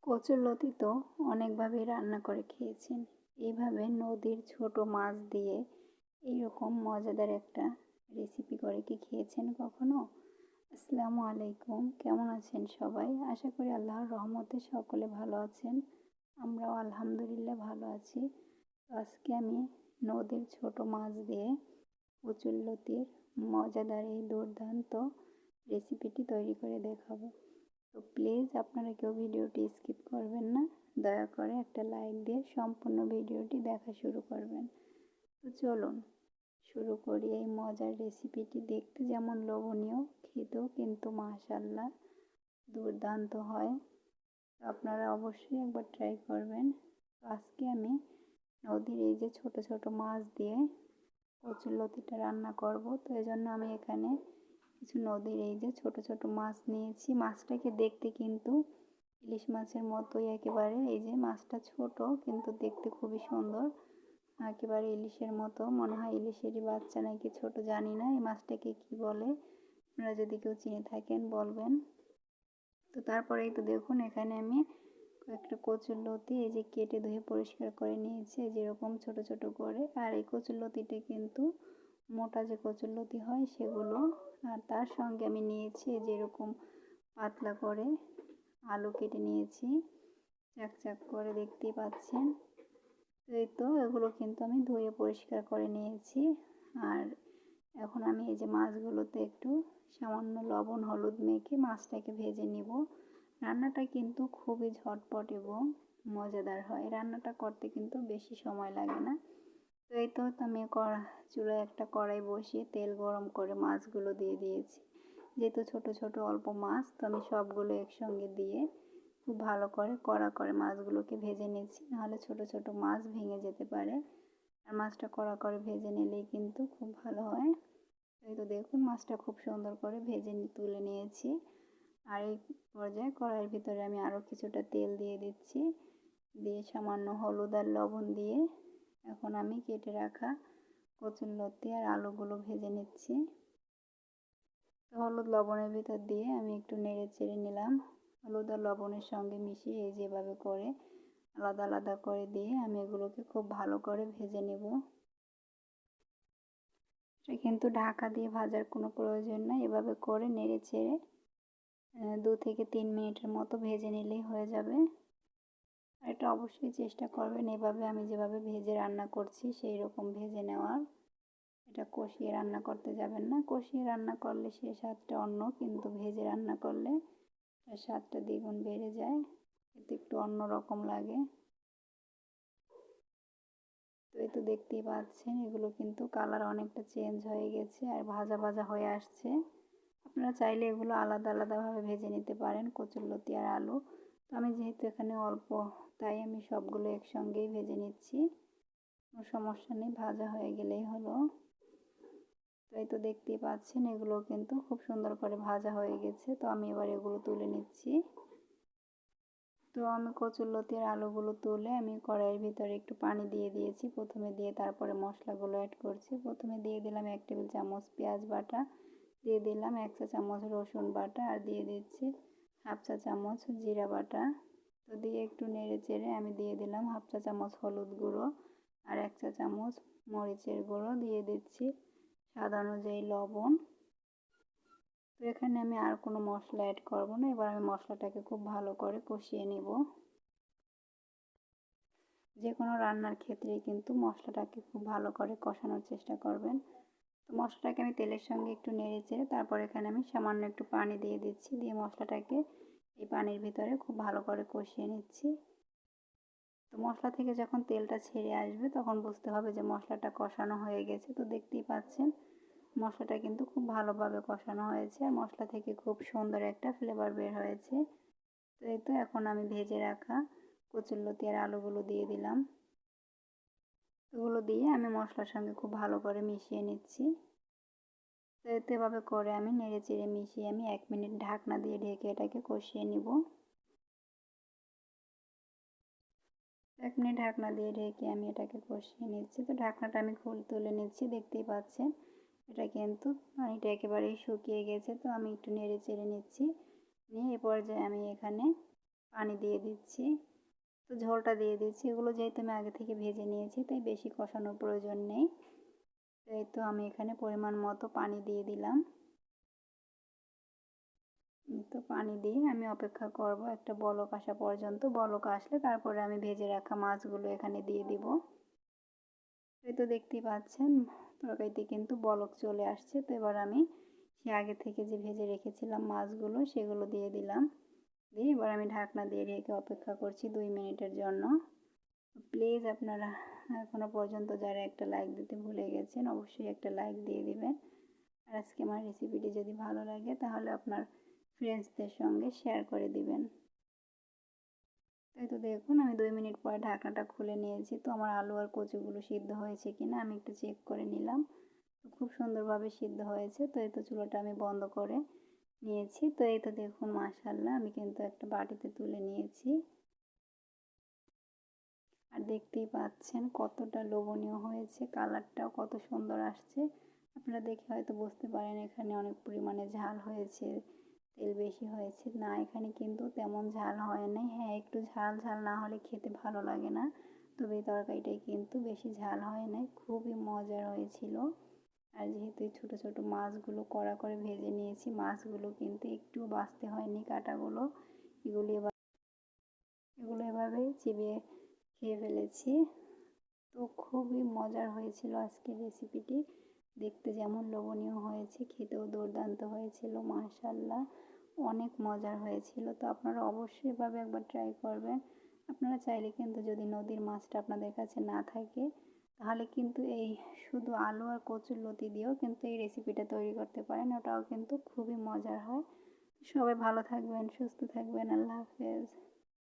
কচুরলতি তো অনেকভাবেই রান্না করে খেয়েছেন। এইভাবে নদীর ছোট মাছ দিয়ে এইরকম মজাদার একটা রেসিপি করে কি খেয়েছেন কখনো? আসসালামু আলাইকুম, কেমন আছেন সবাই? আশা করি আল্লাহর রহমতে সকলে ভালো আছেন। আমরাও আলহামদুলিল্লাহ ভালো আছি। তো আজকে আমি নদীর ছোট মাছ দিয়ে কচুরলতির মজাদার এই দুর্দান্ত রেসিপিটি তৈরি করে দেখাবো। তো প্লিজ আপনারা কেউ ভিডিওটি স্কিপ করবেন না, দয়া করে একটা লাইক দিয়ে সম্পূর্ণ ভিডিওটি দেখা শুরু করবেন। তো চলুন শুরু করি এই মজার রেসিপিটি। দেখতে যেমন লোভনীয়, খেতেও কিন্তু মাশাআল্লাহ দুর্দান্ত হয়। তো আপনারা অবশ্যই একবার ট্রাই করবেন। তো আজকে আমি নদীর এই যে ছোট ছোট মাছ দিয়ে কচুরলতিটা রান্না করব। তো এজন্য আমি এখানে কিছু নদীর এই যে ছোট ছোট মাছ নিয়েছি। মাছটাকে দেখতে কিন্তু ইলিশ মাছের মতোই একেবারে। এই যে মাছটা ছোট কিন্তু দেখতে খুবই সুন্দর, একেবারে ইলিশের মতো মনে হয়। ইলিশেরই বাচ্চা নাকি ছোট, জানি না এই মাছটাকে কি বলে, আপনারা যদি কেউ চিনে থাকেন বলবেন। তো তারপরেই তো দেখুন এখানে আমি কয়েকটা কচুরলতি এই যে কেটে ধুয়ে পরিষ্কার করে নিয়েছি যেরকম ছোট ছোট করে। আর এই কচুরলতিটা কিন্তু মোটা যে কচুরলতি হয় সেগুলো। আর তার সঙ্গে আমি নিয়েছি যেরকম পাতলা করে আলু কেটে নিয়েছি, চাক চাক করে, দেখতেই পাচ্ছেন। এই তো এগুলো কিন্তু আমি ধুয়ে পরিষ্কার করে নিয়েছি। আর এখন আমি এই যে মাছগুলোতে একটু সামান্য লবণ হলুদ মেখে মাছটাকে ভেজে নিব। রান্নাটা কিন্তু খুবই ঝটপট এবং মজাদার হয়। রান্নাটা করতে কিন্তু বেশি সময় লাগে না। তো এই তো আমি চুলায় একটা কড়াই বসিয়ে তেল গরম করে মাছগুলো দিয়ে দিয়েছি। যেহেতু ছোট ছোট অল্প মাছ, তো আমি সবগুলো একসঙ্গে দিয়ে খুব ভালো করে কড়া করে মাছগুলোকে ভেজে নিচ্ছি, নাহলে ছোট ছোট মাছ ভেঙে যেতে পারে। আর মাছটা কড়া করে ভেজে নিলেই কিন্তু খুব ভালো হয়। এই তো দেখুন মাছটা খুব সুন্দর করে ভেজে তুলে নিয়েছি। আর এই পর্যায়ে কড়াইয়ের ভিতরে আমি আরও কিছুটা তেল দিয়ে দিচ্ছি, দিয়ে সামান্য হলুদ আর লবণ দিয়ে এখন আমি কেটে রাখা কচুরলতি আর আলুগুলো ভেজে নিচ্ছি। হলুদ লবণের ভিতর দিয়ে আমি একটু নেড়ে চেড়ে নিলাম। হলুদ আর লবণের সঙ্গে মিশিয়ে এই যেভাবে করে আলাদা আলাদা করে দিয়ে আমি এগুলোকে খুব ভালো করে ভেজে নেব। এটা কিন্তু ঢাকা দিয়ে ভাজার কোনো প্রয়োজন নেই, এভাবে করে নেড়ে চেড়ে 2 থেকে 3 মিনিটের মতো ভেজে নিলেই হয়ে যাবে। আর এটা অবশ্যই চেষ্টা করবেন এভাবে আমি যেভাবে ভেজে রান্না করছি সেই রকম ভেজে নেওয়ার। এটা কষিয়ে রান্না করতে যাবেন না, কষিয়ে রান্না করলে সে স্বাদটা অন্য, কিন্তু ভেজে রান্না করলে তার স্বাদটা দ্বিগুণ বেড়ে যায়, এতে একটু অন্য রকম লাগে। তো এই তো দেখতেই পাচ্ছেন এগুলো কিন্তু কালার অনেকটা চেঞ্জ হয়ে গেছে আর ভাজা ভাজা হয়ে আসছে। আপনারা চাইলে এগুলো আলাদা আলাদাভাবে ভেজে নিতে পারেন, কচুরলতি আর আলু। তো আমি যেহেতু এখানে অল্প, তাই আমি সবগুলো একসঙ্গেই ভেজে নিচ্ছি, কোনো সমস্যা নেই, ভাজা হয়ে গেলেই হলো। তো এই তো দেখতেই পাচ্ছেন এগুলো কিন্তু খুব সুন্দর করে ভাজা হয়ে গেছে। তো আমি এবার এগুলো তুলে নিচ্ছি। তো আমি কচুরলতি আর আলুগুলো তুলে আমি কড়াইয়ের ভিতরে একটু পানি দিয়ে দিয়েছি প্রথমে, দিয়ে তারপরে মশলাগুলো অ্যাড করছি। প্রথমে দিয়ে দিলাম 1 টেবিল চামচ পেঁয়াজ বাটা, দিয়ে দিলাম 1 চা চামচ রসুন বাটা, আর দিয়ে দিচ্ছি 1/2 চা চামচ জিরা বাটা। তো দিয়ে একটু নেড়ে চেড়ে আমি দিয়ে দিলাম 1/2 চা চামচ হলুদ গুঁড়ো আর 1 চা চামচ মরিচের গুঁড়ো, দিয়ে দিচ্ছি স্বাদ অনুযায়ী লবণ। তো এখানে আমি আর কোনো মশলা অ্যাড করব না। এবার আমি মশলাটাকে খুব ভালো করে কষিয়ে নেব। যে কোনো রান্নার ক্ষেত্রেই কিন্তু মশলাটাকে খুব ভালো করে কষানোর চেষ্টা করবেন। তো মশলাটাকে আমি তেলের সঙ্গে একটু নেড়ে চেড়ে তারপর এখানে আমি সামান্য একটু পানি দিয়ে দিচ্ছি, দিয়ে মশলাটাকে এই পানির ভিতরে খুব ভালো করে কষিয়ে নিচ্ছি। তো মশলা থেকে যখন তেলটা ছেড়ে আসবে তখন বুঝতে হবে যে মশলাটা কষানো হয়ে গেছে। তো দেখতেই পাচ্ছেন মশলাটা কিন্তু খুব ভালোভাবে কষানো হয়েছে আর মশলা থেকে খুব সুন্দর একটা ফ্লেভার বের হয়েছে। তো এই তো এখন আমি ভেজে রাখা কচুরলতি আর আলুগুলো দিয়ে দিলাম। এগুলো দিয়ে আমি মশলার সঙ্গে খুব ভালো করে মিশিয়ে নিচ্ছি। তো এভাবে করে আমি নেড়ে চেড়ে মিশিয়ে আমি 1 মিনিট ঢাকনা দিয়ে ঢেকে এটাকে কষিয়ে নিব। 1 মিনিট ঢাকনা দিয়ে ঢেকে আমি এটাকে কষিয়ে নিচ্ছি। তো ঢাকনাটা আমি তুলে নিচ্ছি, দেখতেই পাচ্ছেন এটা কিন্তু পানিটা একেবারেই শুকিয়ে গেছে। তো আমি একটু নেড়ে চেড়ে নিচ্ছি, নিয়ে এ পর্যায়ে আমি এখানে পানি দিয়ে দিচ্ছি। তো ঝোলটা দিয়ে দিচ্ছি। এগুলো যেহেতু আমি আগে থেকে ভেজে নিয়েছি তাই বেশি কষানোর প্রয়োজন নেই। এই তো আমি এখানে পরিমাণ মতো পানি দিয়ে দিলাম। তো পানি দিয়ে আমি অপেক্ষা করব একটা বলক আসা পর্যন্ত। বলক আসলে তারপরে আমি ভেজে রাখা মাছগুলো এখানে দিয়ে দিব। এই তো দেখতেই পাচ্ছেন তরকারিতে কিন্তু বলক চলে আসছে। তো এবার আমি সে আগে থেকে যে ভেজে রেখেছিলাম মাছগুলো সেগুলো দিয়ে দিলাম। দিয়ে এবার আমি ঢাকনা দিয়ে রেখে অপেক্ষা করছি 2 মিনিটের জন্য। প্লিজ আপনারা এখনও পর্যন্ত যারা একটা লাইক দিতে ভুলে গেছেন অবশ্যই একটা লাইক দিয়ে দিবেন। আর আজকে আমার রেসিপিটি যদি ভালো লাগে তাহলে আপনার ফ্রেন্ডসদের সঙ্গে শেয়ার করে দিবেন। এই তো দেখুন আমি 2 মিনিট পরে ঢাকনাটা খুলে নিয়েছি। তো আমার আলু আর কচুগুলো সিদ্ধ হয়েছে কিনা আমি একটু চেক করে নিলাম। তো খুব সুন্দরভাবে সিদ্ধ হয়েছে। তো এই তো চুলাটা আমি বন্ধ করে নিয়েছি। তো এই তো দেখুন মাশাআল্লাহ আমি কিন্তু একটা বাটিতে তুলে নিয়েছি। আর দেখতেই পাচ্ছেন কতটা লোভনীয় হয়েছে, কালারটাও কত সুন্দর আসছে। আপনারা দেখে হয়তো বুঝতে পারেন এখানে অনেক পরিমাণে ঝাল হয়েছে, তেল বেশি হয়েছে। না, এখানে কিন্তু তেমন ঝাল হয় নাই। হ্যাঁ, একটু ঝাল ঝাল না হলে খেতে ভালো লাগে না। তবে এই তরকারিটাই কিন্তু বেশি ঝাল হয় নাই, খুবই মজার হয়েছিল। আর যেহেতু এই ছোটো ছোটো মাছগুলো কড়া করে ভেজে নিয়েছি, মাছগুলো কিন্তু একটুও বাছতে হয়নি কাঁটাগুলো। এগুলো এভাবেই চিবিয়ে খেয়ে ফেলেছি। তো খুবই মজার হয়েছিল আজকের রেসিপিটি। দেখতে যেমন লোভনীয় হয়েছে, খেতেও দুর্দান্ত হয়েছিল মাশাআল্লাহ। অনেক মজার হয়েছিল। তো আপনারা অবশ্যই এভাবে একবার ট্রাই করবেন। আপনারা চাইলে কিন্তু যদি নদীর মাছটা আপনাদের কাছে না থাকে তাহলে কিন্তু এই শুধু আলু আর কচুর লতি দিয়েও কিন্তু এই রেসিপিটা তৈরি করতে পারেন। ওটাও কিন্তু খুবই মজার হয়। সবাই ভালো থাকবেন, সুস্থ থাকবেন। আল্লাহ হাফেজ।